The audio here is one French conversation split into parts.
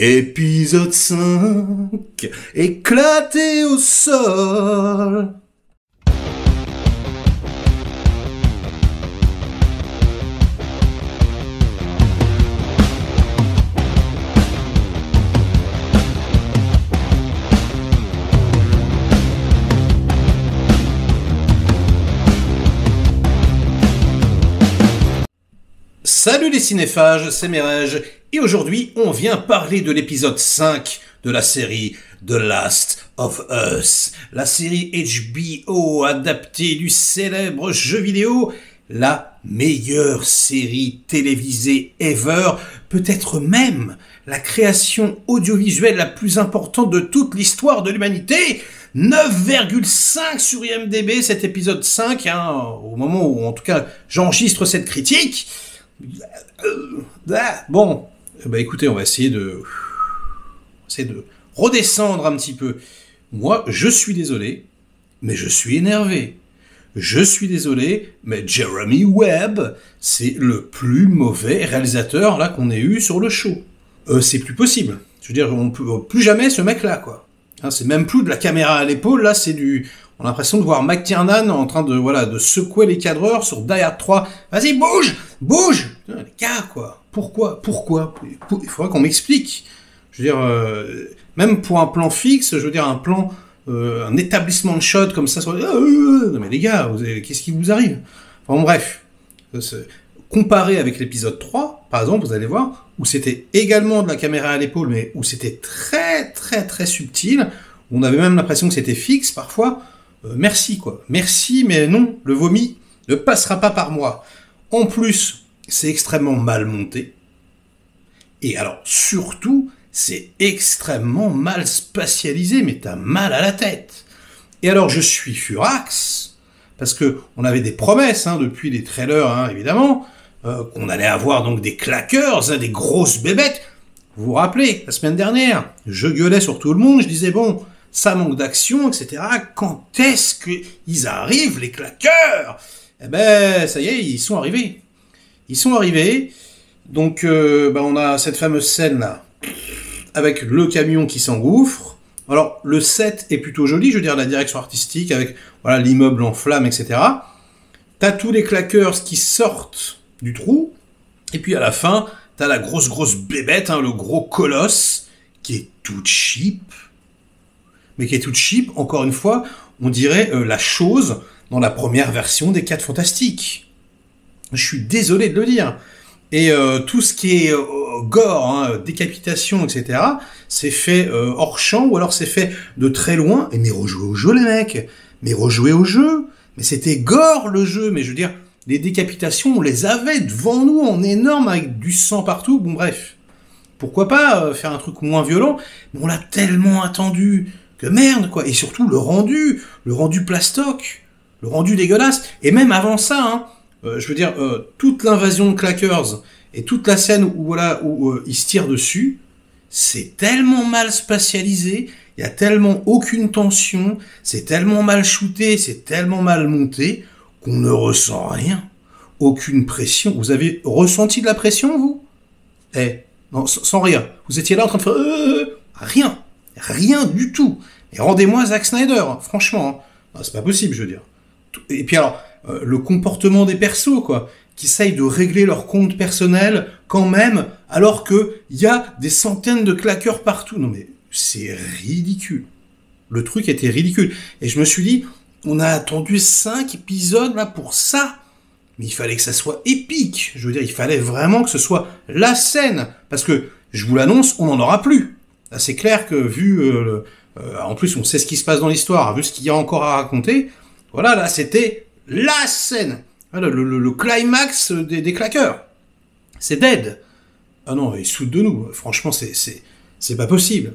Épisode 5, éclaté au sol. Salut les cinéphages, c'est Merege, et aujourd'hui on vient parler de l'épisode 5 de la série The Last of Us, la série HBO adaptée du célèbre jeu vidéo, la meilleure série télévisée ever, peut-être même la création audiovisuelle la plus importante de toute l'histoire de l'humanité. 9,5 sur IMDb cet épisode 5, au moment où en tout cas j'enregistre cette critique. Bon, écoutez, on va essayer de redescendre un petit peu. Moi, je suis désolé, mais je suis énervé. Je suis désolé, mais Jeremy Webb, c'est le plus mauvais réalisateur là qu'on ait eu sur le show. C'est plus possible. Je veux dire, on peut plus jamais ce mec-là, quoi. C'est même plus de la caméra à l'épaule, là, c'est du... On a l'impression de voir McTiernan en train de secouer les cadreurs sur Die Hard 3. Vas-y, bouge! Bouge! Putain, les gars, quoi. Pourquoi? Il faudrait qu'on m'explique. Je veux dire, même pour un plan fixe, je veux dire, un plan, un établissement de shot comme ça, non mais les gars, qu'est-ce qui vous arrive? Enfin, bref. Comparé avec l'épisode 3, par exemple, vous allez voir, où c'était également de la caméra à l'épaule, mais où c'était très, très, très subtil. On avait même l'impression que c'était fixe, parfois. Merci, quoi. Merci, mais non, le vomi ne passera pas par moi. En plus, c'est extrêmement mal monté. Et alors, surtout, c'est extrêmement mal spatialisé, mais t'as mal à la tête. Et alors, je suis furax, parce que on avait des promesses, depuis les trailers, évidemment, qu'on allait avoir donc des claqueurs, des grosses bébêtes. Vous vous rappelez, la semaine dernière, je gueulais sur tout le monde, je disais, bon... ça manque d'action, etc. Quand est-ce qu'ils arrivent, les claqueurs? Eh ben, ça y est, ils sont arrivés. Ils sont arrivés. Donc, on a cette fameuse scène-là, avec le camion qui s'engouffre. Alors, le set est plutôt joli, je veux dire, la direction artistique, avec l'immeuble en flammes, etc. T'as tous les claqueurs qui sortent du trou. Et puis, à la fin, t'as la grosse bébête, le gros colosse, qui est toute cheap. Mais qui est toute cheap, encore une fois, on dirait la chose dans la première version des 4 Fantastiques. Je suis désolé de le dire. Et tout ce qui est gore, décapitation, etc., c'est fait hors champ, ou alors c'est fait de très loin. Mais rejouez au jeu, les mecs. Mais rejouez au jeu. Mais c'était gore, le jeu. Mais je veux dire, les décapitations, on les avait devant nous en énorme, avec du sang partout. Bon, bref. Pourquoi pas faire un truc moins violent? Mais on l'a tellement attendu... que merde, quoi. Et surtout, le rendu plastoc, le rendu dégueulasse. Et même avant ça, je veux dire, toute l'invasion de claqueurs et toute la scène où ils se tirent dessus, c'est tellement mal spatialisé, il y a tellement aucune tension, c'est tellement mal shooté, c'est tellement mal monté, qu'on ne ressent rien. Aucune pression. Vous avez ressenti de la pression, vous? Non, sans rire. Vous étiez là en train de faire... rien. Rien du tout. Et rendez-moi Zack Snyder, franchement. C'est pas possible, je veux dire. Et puis alors, le comportement des persos, quoi, qui essayent de régler leur compte personnel quand même, alors que y a des centaines de claqueurs partout. Non mais, c'est ridicule. Le truc était ridicule. Et je me suis dit, on a attendu 5 épisodes là pour ça. Mais il fallait que ça soit épique. Je veux dire, il fallait vraiment que ce soit la scène. Parce que, je vous l'annonce, on n'en aura plus. Là, c'est clair que vu, en plus on sait ce qui se passe dans l'histoire, vu ce qu'il y a encore à raconter, là c'était la scène, le climax des claqueurs. C'est dead. Ah non, ils se foutent de nous. Franchement, c'est pas possible.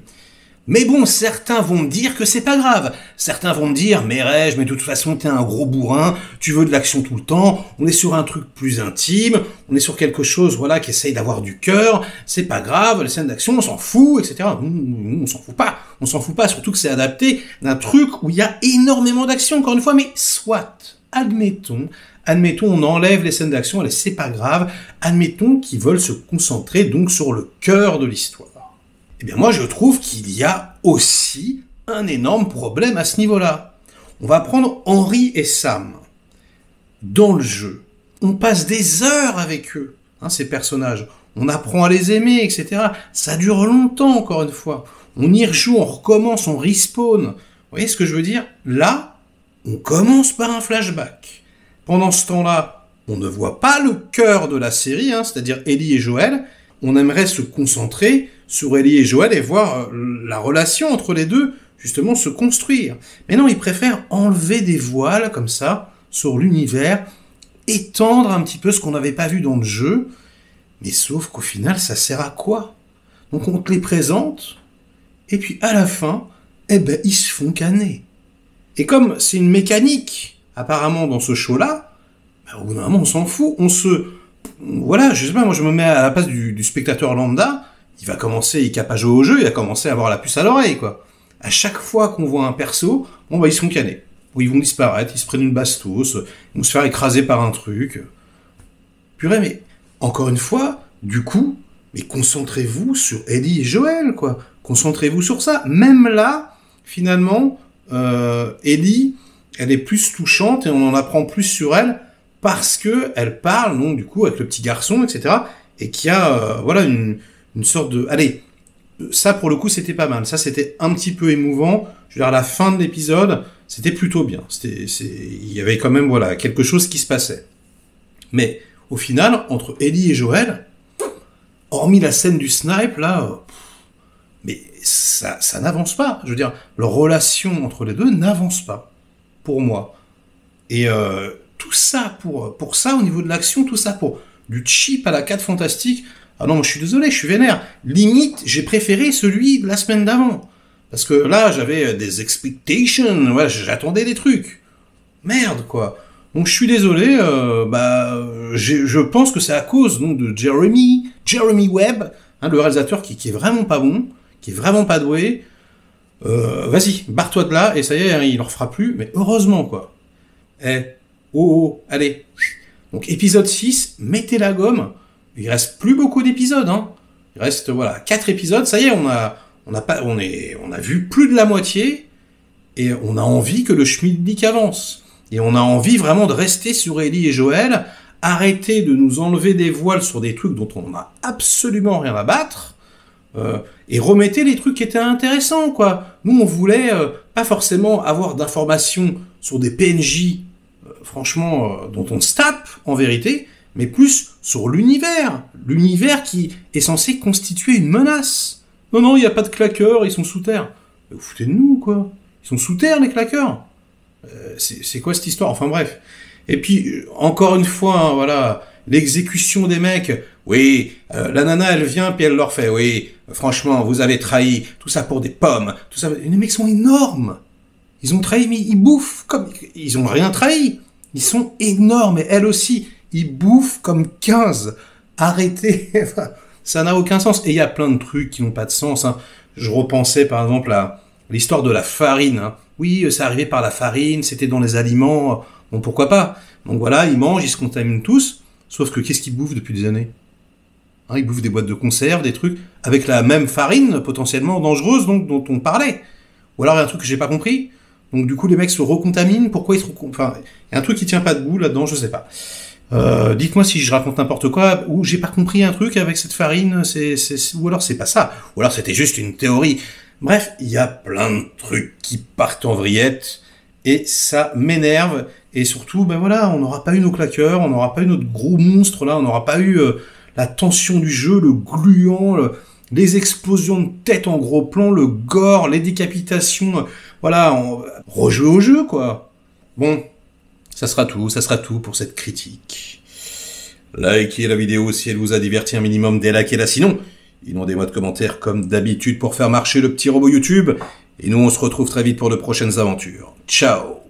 Mais bon, certains vont me dire que c'est pas grave. Certains vont me dire, mais de toute façon, t'es un gros bourrin, tu veux de l'action tout le temps, on est sur un truc plus intime, on est sur quelque chose, qui essaye d'avoir du cœur, c'est pas grave, les scènes d'action, on s'en fout, etc. On s'en fout pas, surtout que c'est adapté d'un truc où il y a énormément d'action, encore une fois, mais soit, admettons, on enlève les scènes d'action, allez, c'est pas grave, admettons qu'ils veulent se concentrer donc sur le cœur de l'histoire. Eh bien moi je trouve qu'il y a aussi un énorme problème à ce niveau-là. On va prendre Henry et Sam. Dans le jeu, on passe des heures avec eux, hein, ces personnages. On apprend à les aimer, etc. Ça dure longtemps, encore une fois. On y rejoue, on recommence, on respawn. Vous voyez ce que je veux dire? Là, on commence par un flashback. Pendant ce temps-là, on ne voit pas le cœur de la série, hein, c'est-à-dire Ellie et Joel. On aimerait se concentrer sur Ellie et Joel et voir la relation entre les deux, justement, se construire. Mais non, ils préfèrent enlever des voiles, comme ça, sur l'univers, étendre un petit peu ce qu'on n'avait pas vu dans le jeu, mais sauf qu'au final, ça sert à quoi? Donc on te les présente, et puis à la fin, eh ben, ils se font canner. Et comme c'est une mécanique, apparemment, dans ce show-là, ben, au bout d'un moment, on s'en fout, voilà, je sais pas, moi je me mets à la place du spectateur lambda, il va commencer, il est capable de jouer au jeu, il va commencer à avoir la puce à l'oreille, quoi. À chaque fois qu'on voit un perso, bon bah ils se font canner. Ou ils vont disparaître, ils se prennent une bastos, ils vont se faire écraser par un truc. Purée, mais encore une fois, du coup, mais concentrez-vous sur Ellie et Joel, quoi. Concentrez-vous sur ça. Même là, finalement, Ellie, elle est plus touchante et on en apprend plus sur elle parce que elle parle, donc du coup, avec le petit garçon, etc. Et qu'il y a, voilà, une sorte de... Allez, ça pour le coup, c'était pas mal. Ça, c'était un petit peu émouvant. Je veux dire, à la fin de l'épisode, c'était plutôt bien. Il y avait quand même, voilà, quelque chose qui se passait. Mais au final, entre Ellie et Joel, hormis la scène du snipe, là, mais ça n'avance pas. Je veux dire, leur relation entre les deux n'avance pas, pour moi. Et tout ça, pour ça, au niveau de l'action, tout ça, pour du cheap à la 4 fantastique, ah non, moi, je suis désolé, je suis vénère. Limite, j'ai préféré celui de la semaine d'avant. Parce que là, j'avais des expectations, ouais, j'attendais des trucs. Merde, quoi. Donc je suis désolé, je pense que c'est à cause donc, de Jeremy Webb, hein, le réalisateur qui est vraiment pas bon, qui est vraiment pas doué. Vas-y, barre-toi de là, et ça y est, hein, il en refera plus, mais heureusement, quoi. Allez. Donc épisode 6, mettez la gomme. Il reste plus beaucoup d'épisodes, hein. Il reste, voilà, 4 épisodes, ça y est, on a vu plus de la moitié, et on a envie que le schmilblick avance. Et on a envie vraiment de rester sur Ellie et Joel, arrêter de nous enlever des voiles sur des trucs dont on n'a absolument rien à battre, et remettez les trucs qui étaient intéressants, quoi. Nous, on voulait pas forcément avoir d'informations sur des PNJ, franchement, dont on se tape, en vérité, mais plus sur l'univers qui est censé constituer une menace. Non, il n'y a pas de claqueurs, ils sont sous terre. Vous foutez de nous, quoi. Ils sont sous terre, les claqueurs. C'est quoi cette histoire? Enfin bref. Et puis, encore une fois, hein, voilà, l'exécution des mecs. Oui, la nana, elle vient, puis elle leur fait, oui, franchement, vous avez trahi, tout ça pour des pommes, tout ça. Les mecs sont énormes. Ils ont trahi, mais ils bouffent comme... Ils ont rien trahi. Ils sont énormes, et elle aussi, ils bouffent comme 15. Arrêtez. Ça n'a aucun sens. Et il y a plein de trucs qui n'ont pas de sens, hein. Je repensais, par exemple, à l'histoire de la farine, hein. Oui, ça arrivait par la farine, c'était dans les aliments, bon, pourquoi pas. Donc voilà, ils mangent, ils se contaminent tous, sauf que qu'est-ce qu'ils bouffent depuis des années? Hein, ils bouffent des boîtes de conserve, des trucs, avec la même farine, potentiellement dangereuse, donc, dont on parlait. Ou alors il y a un truc que j'ai pas compris, donc du coup les mecs se recontaminent, pourquoi ils se recontaminent? Enfin, il y a un truc qui tient pas debout là-dedans, je sais pas. Dites-moi si je raconte n'importe quoi, ou j'ai pas compris un truc avec cette farine, ou alors c'est pas ça, ou alors c'était juste une théorie. Bref, il y a plein de trucs qui partent en vrillette, et ça m'énerve, et surtout, ben voilà, on n'aura pas eu nos claqueurs, on n'aura pas eu notre gros monstre là, on n'aura pas eu la tension du jeu, le gluant, les explosions de tête en gros plan, le gore, les décapitations, voilà, rejouer au jeu, quoi. Bon, ça sera tout pour cette critique. Likez la vidéo si elle vous a diverti un minimum, délikez-la sinon. Inondez-moi de commentaires comme d'habitude pour faire marcher le petit robot YouTube. Et nous, on se retrouve très vite pour de prochaines aventures. Ciao!